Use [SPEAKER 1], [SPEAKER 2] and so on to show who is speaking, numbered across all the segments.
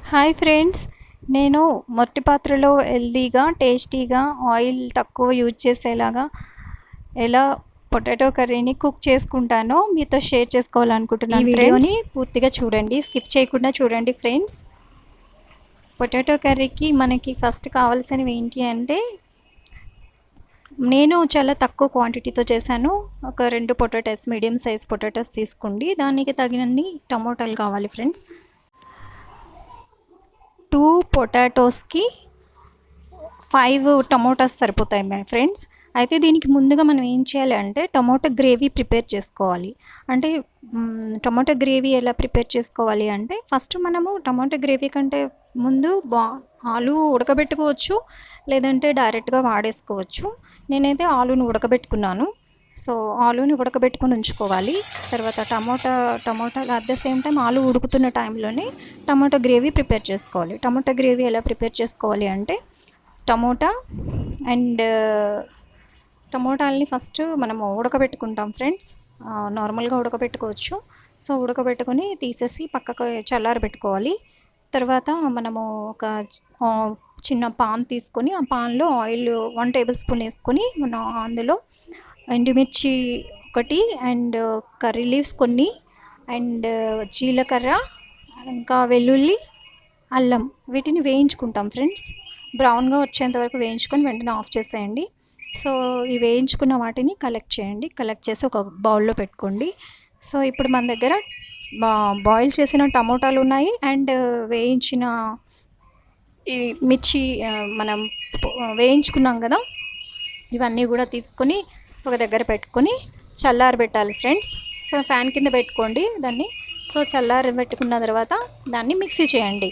[SPEAKER 1] Hi friends, నేను మొట్టి పాత్రలో హెల్దీగా టేస్టీగా ఆయిల్ తక్కువ యూజ్ చేసేలాగా ఎలా పొటాటో కర్రీని కుక్ చేసుకుంటానో మీతో షేర్ చేసుకోవాలనుకుంటున్నాను. ఈ వీడియోని పూర్తిగా చూడండి, స్కిప్ చేయకుండా చూడండి ఫ్రెండ్స్. పొటాటో కర్రీకి మనకి ఫస్ట్ కావాల్సినవి ఏంటి అంటే, నేను చాలా తక్కువ క్వాంటిటీతో చేశాను. ఒక 2 పొటాటోస్, మీడియం సైజ్ పొటాటోస్ తీసుకోండి. దానికి తగినన్ని టమోటాలు కావాలి ఫ్రెండ్స్. 2 పొటాటోస్కి 5 టమోటాస్ సరిపోతాయి మై ఫ్రెండ్స్. అయితే దీనికి ముందుగా మనం ఏం చేయాలి అంటే టమోటా గ్రేవీ ప్రిపేర్ చేసుకోవాలి. అంటే టమోటా గ్రేవీ ఎలా ప్రిపేర్ చేసుకోవాలి అంటే, ఫస్ట్ మనము టమోటా గ్రేవీ కంటే ముందు ఆలు ఉడకబెట్టుకోవచ్చు, లేదంటే డైరెక్ట్గా వాడేసుకోవచ్చు. నేనైతే ఆలుని ఉడకబెట్టుకున్నాను. సో ఆలుని ఉడకబెట్టుకొని ఉంచుకోవాలి. తర్వాత టమోటాలు అట్ ద సేమ్ టైం ఆలు ఉడుకుతున్న టైంలోనే టమోటా గ్రేవీ ప్రిపేర్ చేసుకోవాలి. టమోటా గ్రేవీ ఎలా ప్రిపేర్ చేసుకోవాలి అంటే, టమోటాలని ఫస్ట్ మనము ఉడకబెట్టుకుంటాం ఫ్రెండ్స్. నార్మల్గా ఉడకబెట్టుకోవచ్చు. సో ఉడకబెట్టుకొని తీసేసి పక్కకు చల్లారబెట్టుకోవాలి. తర్వాత మనము ఒక చిన్న పాన్ తీసుకొని, ఆ పాన్లో ఆయిల్ 1 టేబుల్ స్పూన్ వేసుకొని, మనం అందులో ఎండుమిర్చి ఒకటి, అండ్ కర్రీ లీవ్స్ కొన్ని, అండ్ జీలకర్ర, ఇంకా వెల్లుల్లి, అల్లం, వీటిని వేయించుకుంటాం ఫ్రెండ్స్. బ్రౌన్గా వచ్చేంత వరకు వేయించుకొని వెంటనే ఆఫ్ చేసేయండి. సో ఈ వేయించుకున్న వాటిని కలెక్ట్ చేయండి. కలెక్ట్ చేసి ఒక బౌల్లో పెట్టుకోండి. సో ఇప్పుడు మన దగ్గర బాయిల్ చేసిన టమోటాలు ఉన్నాయి, అండ్ వేయించిన ఈ మిర్చి మనం వేయించుకున్నాం కదా, ఇవన్నీ కూడా తీసుకొని ఒక దగ్గర పెట్టుకొని చల్లారబెట్టాలి ఫ్రెండ్స్. సో ఫ్యాన్ కింద పెట్టుకోండి దాన్ని. సో చల్లారబెట్టుకున్న తర్వాత దాన్ని మిక్సీ చేయండి.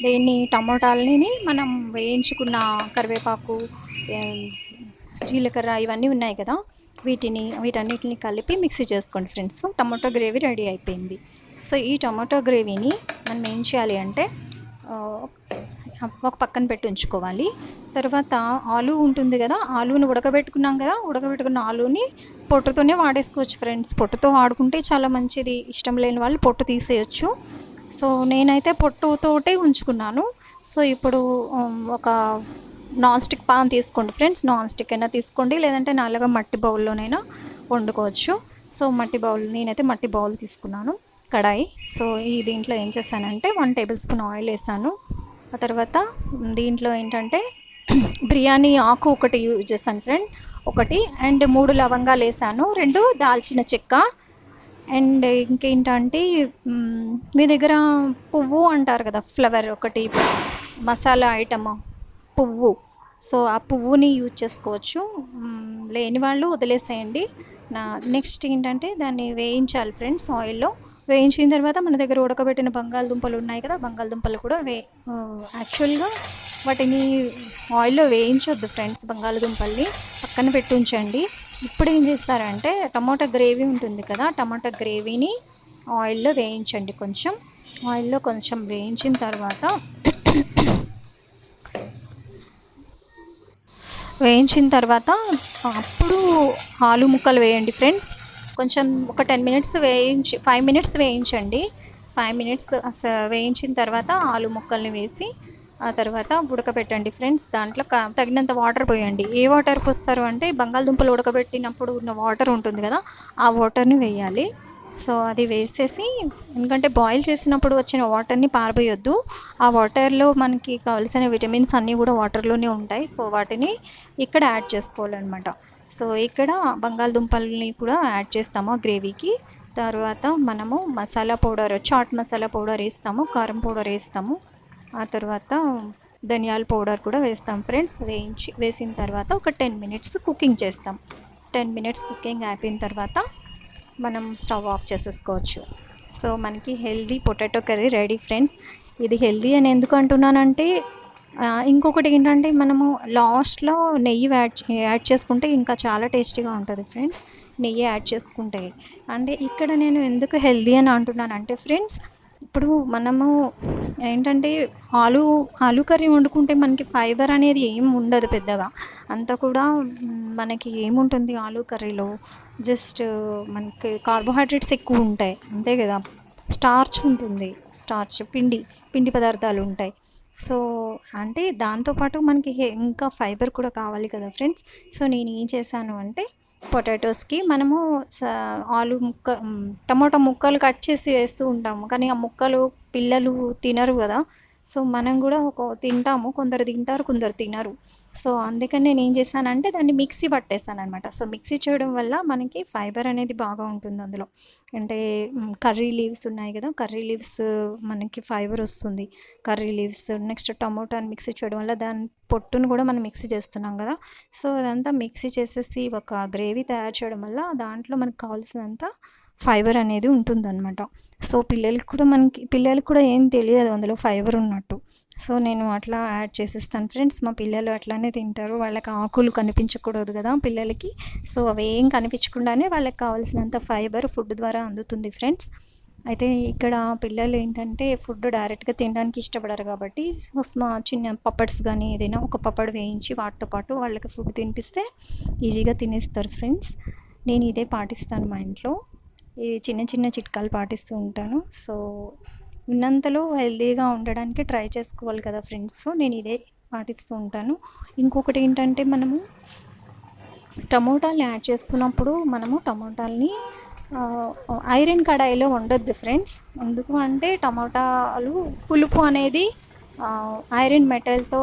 [SPEAKER 1] దీన్ని టమోటాలని మనం వేయించుకున్న కరివేపాకు, జీలకర్ర ఇవన్నీ ఉన్నాయి కదా, వీటన్నిటిని కలిపి మిక్సీ చేసుకోండి ఫ్రెండ్స్. టమాటో గ్రేవీ రెడీ అయిపోయింది. సో ఈ టమాటో గ్రేవీని మనం ఏం చేయాలి అంటే, ఒక పక్కన పెట్టి ఉంచుకోవాలి. తర్వాత ఆలు ఉంటుంది కదా, ఆలుని ఉడకబెట్టుకున్నాం కదా, ఉడకబెట్టుకున్న ఆలుని పొట్టుతోనే వాడేసుకోవచ్చు ఫ్రెండ్స్. పొట్టుతో వాడుకుంటే చాలా మంచిది. ఇష్టం లేని వాళ్ళు పొట్టు తీసేయచ్చు. సో నేనైతే పొట్టుతోటే ఉంచుకున్నాను. సో ఇప్పుడు ఒక నాన్ స్టిక్ పాన్ తీసుకోండి ఫ్రెండ్స్. నాన్ స్టిక్ అయినా తీసుకోండి, లేదంటే నల్లగా మట్టి బౌల్లోనైనా వండుకోవచ్చు. సో నేనైతే మట్టి బౌల్ తీసుకున్నాను, కడాయి. సో దీంట్లో ఏం చేశానంటే 1 టేబుల్ స్పూన్ ఆయిల్ వేసాను. ఆ తర్వాత దీంట్లో ఏంటంటే బిర్యానీ ఆకు ఒకటి యూజ్ చేశాను ఫ్రెండ్, ఒకటి, అండ్ 3 లవంగాలు వేసాను, 2 దాల్చిన చెక్క, అండ్ ఇంకేంటంటే మీ దగ్గర పువ్వు అంటారు కదా, ఫ్లవర్, ఒకటి మసాలా ఐటమ్ పువ్వు. సో ఆ పువ్వుని యూజ్ చేసుకోవచ్చు. లేని వాళ్ళు వదిలేసేయండి. నెక్స్ట్ ఏంటంటే దాన్ని వేయించాలి ఫ్రెండ్స్ ఆయిల్లో. వేయించిన తర్వాత మన దగ్గర ఉడకబెట్టిన బంగాళదుంపలు ఉన్నాయి కదా, బంగాళదుంపలు కూడా యాక్చువల్గా వాటిని ఆయిల్లో వేయించొద్దు ఫ్రెండ్స్. బంగాళదుంపల్ని పక్కన పెట్టి ఉంచండి. ఇప్పుడు ఏం చేస్తారంటే, టమాటా గ్రేవీ ఉంటుంది కదా, టమాటా గ్రేవీని ఆయిల్లో వేయించండి. ఆయిల్లో కొంచెం వేయించిన తర్వాత అప్పుడు ఆలు ముక్కలు వేయండి ఫ్రెండ్స్. కొంచెం ఒక 10 మినిట్స్ 5 మినిట్స్ వేయించండి. 5 మినిట్స్ వేయించిన తర్వాత ఆలు ముక్కల్ని వేసి ఆ తర్వాత ఉడకబెట్టండి ఫ్రెండ్స్. దాంట్లో తగినంత వాటర్ పోయండి. ఏ వాటర్ పోస్తారు అంటే, బంగాళదుంపలు ఉడకబెట్టినప్పుడు ఉన్న వాటర్ ఉంటుంది కదా, ఆ వాటర్ని వేయాలి. సో అది వేసేసి, ఎందుకంటే బాయిల్ చేసినప్పుడు వచ్చిన వాటర్ని పారబోయొద్దు. ఆ వాటర్లో మనకి కావాల్సిన విటమిన్స్ అన్నీ కూడా వాటర్లోనే ఉంటాయి. సో వాటిని ఇక్కడ యాడ్ చేసుకోవాలన్నమాట. సో ఇక్కడ బంగాళదుంపల్ని కూడా యాడ్ చేస్తాము గ్రేవీకి. తర్వాత మనము చాట్ మసాలా పౌడర్ వేస్తాము, కారం పౌడర్ వేస్తాము. ఆ తర్వాత ధనియాల పౌడర్ కూడా వేస్తాం ఫ్రెండ్స్. వేసిన తర్వాత ఒక 10 మినిట్స్ కుకింగ్ చేస్తాం. 10 మినిట్స్ కుకింగ్ అయిపోయిన తర్వాత మనం స్టవ్ ఆఫ్ చేసేసుకోవచ్చు. సో మనకి healthy potato curry ready friends. ఇది హెల్దీ అని ఎందుకు అంటున్నానంటే, ఇంకొకటి ఏంటంటే, మనము లాస్ట్లో నెయ్యి యాడ్ చేసుకుంటే ఇంకా చాలా టేస్టీగా ఉంటుంది ఫ్రెండ్స్. నెయ్యి యాడ్ చేసుకుంటే. అంటే ఇక్కడ నేను ఎందుకు హెల్దీ అని అంటున్నానంటే ఫ్రెండ్స్, ఇప్పుడు మనము ఏంటంటే ఆలు కర్రీ వండుకుంటే మనకి ఫైబర్ అనేది ఏం ఉండదు పెద్దగా. అంతా కూడా మనకి ఏముంటుంది ఆలు కర్రీలో, జస్ట్ మనకి కార్బోహైడ్రేట్స్ ఎక్కువ ఉంటాయి, అంతే కదా. స్టార్చ్ ఉంటుంది, స్టార్చ్ పిండి పదార్థాలు ఉంటాయి. సో అంటే దాంతోపాటు మనకి ఇంకా ఫైబర్ కూడా కావాలి కదా ఫ్రెండ్స్. సో నేను ఏం చేశాను అంటే పొటాటోస్కి మనము ఆలు టమోటా ముక్కలు కట్ చేసి వేస్తూ ఉంటాము, కానీ ఆ ముక్కలు పిల్లలు తినరు కదా. సో మనం కూడా తింటాము, కొందరు తింటారు కొందరు తినరు. సో అందుకని నేను ఏం చేశానంటే దాన్ని మిక్సీ పట్టేస్తాను అనమాట. సో మిక్సీ చేయడం వల్ల మనకి ఫైబర్ అనేది బాగా ఉంటుంది అందులో. అంటే కర్రీ లీవ్స్ ఉన్నాయి కదా, కర్రీ లీవ్స్ మనకి ఫైబర్ వస్తుంది. కర్రీ లీవ్స్ నెక్స్ట్ టమోటాని మిక్సీ చేయడం వల్ల దాని పొట్టును కూడా మనం మిక్సీ చేస్తున్నాం కదా. సో అదంతా మిక్సీ చేసేసి ఒక గ్రేవీ తయారు చేయడం వల్ల దాంట్లో మనకు కావాల్సినంత ఫైబర్ అనేది ఉంటుందన్నమాట. సో పిల్లలకి కూడా ఏం తెలియదు అందులో ఫైబర్ ఉన్నట్టు. సో నేను అట్లా యాడ్ చేసేస్తాను ఫ్రెండ్స్. మా పిల్లలు అట్లానే తింటారు, వాళ్ళకి ఆకులు కనిపించకూడదు కదా పిల్లలకి. సో అవి ఏం కనిపించకుండానే వాళ్ళకి కావాల్సినంత ఫైబర్ ఫుడ్ ద్వారా అందుతుంది ఫ్రెండ్స్. అయితే ఇక్కడ పిల్లలు ఏంటంటే ఫుడ్ డైరెక్ట్గా తినడానికి ఇష్టపడరు కాబట్టి చిన్న పప్పడ్స్ కానీ ఏదైనా ఒక పప్పడ్ వేయించి వాటితో పాటు వాళ్ళకి ఫుడ్ తినిపిస్తే ఈజీగా తినేస్తారు ఫ్రెండ్స్. నేను ఇదే పాటిస్తాను మా ఇంట్లో, ఈ చిన్న చిన్న చిట్కాలు పాటిస్తూ ఉంటాను. సో ఉన్నంతలో హెల్తీగా ఉండడానికి ట్రై చేసుకోవాలి కదా ఫ్రెండ్స్. సో నేను ఇదే పాటిస్తూ ఉంటాను. ఇంకొకటి ఏంటంటే మనము టమోటాలు యాడ్ చేస్తున్నప్పుడు మనము టమోటాలని ఐరన్ కడాయిలో వండొద్దు ఫ్రెండ్స్. ఎందుకు అంటే టమోటాలు పులుపు అనేది ఐరన్ మెటల్తో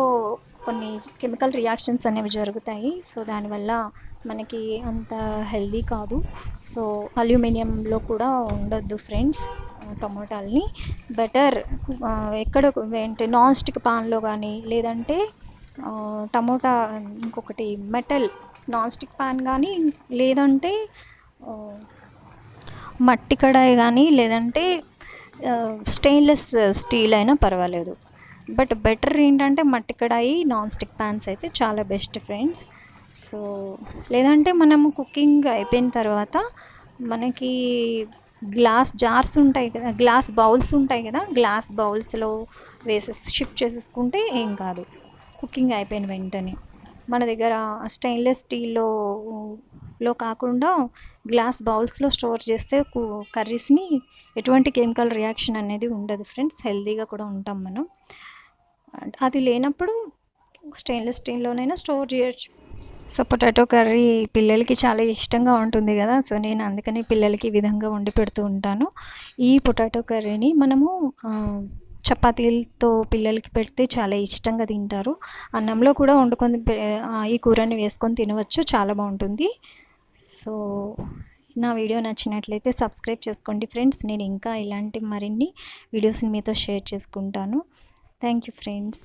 [SPEAKER 1] కొన్ని కెమికల్ రియాక్షన్స్ అనేవి జరుగుతాయి. సో దానివల్ల మనకి అంత హెల్దీ కాదు. సో అల్యూమినియంలో కూడా ఉండొద్దు ఫ్రెండ్స్ టమోటాలని. బెటర్ ఎక్కడ ఏంటి నాన్ స్టిక్ పాన్లో కానీ లేదంటే టమోటా ఇంకొకటి మెటల్ నాన్ స్టిక్ పాన్ కానీ లేదంటే మట్టి కడాయి కానీ లేదంటే స్టెయిన్లెస్ స్టీల్ అయినా పర్వాలేదు. బట్ బెటర్ ఏంటంటే మట్టి కడాయి నాన్ స్టిక్ ప్యాన్స్ అయితే చాలా బెస్ట్ ఫ్రెండ్స్. సో లేదంటే మనము కుకింగ్ అయిపోయిన తర్వాత మనకి గ్లాస్ జార్స్ ఉంటాయి కదా, గ్లాస్ బౌల్స్ ఉంటాయి కదా, గ్లాస్ బౌల్స్లో షిఫ్ట్ చేసేసుకుంటే ఏం కాదు. కుకింగ్ అయిపోయిన వెంటనే మన దగ్గర స్టెయిన్లెస్ స్టీల్లో కాకుండా గ్లాస్ బౌల్స్లో స్టోర్ చేస్తే కర్రీస్ని ఎటువంటి కెమికల్ రియాక్షన్ అనేది ఉండదు ఫ్రెండ్స్. హెల్తీగా కూడా ఉంటాం మనం. అది లేనప్పుడు స్టెయిన్లెస్ స్టీల్లోనైనా స్టోర్ చేయొచ్చు. సో పొటాటో కర్రీ పిల్లలకి చాలా ఇష్టంగా ఉంటుంది కదా. సో నేను అందుకని పిల్లలకి ఈ విధంగా వండి పెడుతూ ఉంటాను. ఈ పొటాటో కర్రీని మనము చపాతీలతో పిల్లలకి పెడితే చాలా ఇష్టంగా తింటారు. అన్నంలో కూడా వండుకొని ఈ కూరని వేసుకొని తినవచ్చు, చాలా బాగుంటుంది. సో నా వీడియో నచ్చినట్లయితే సబ్స్క్రైబ్ చేసుకోండి ఫ్రెండ్స్. నేను ఇంకా ఇలాంటి మరిన్ని వీడియోస్ని మీతో షేర్ చేసుకుంటాను. Thank you friends.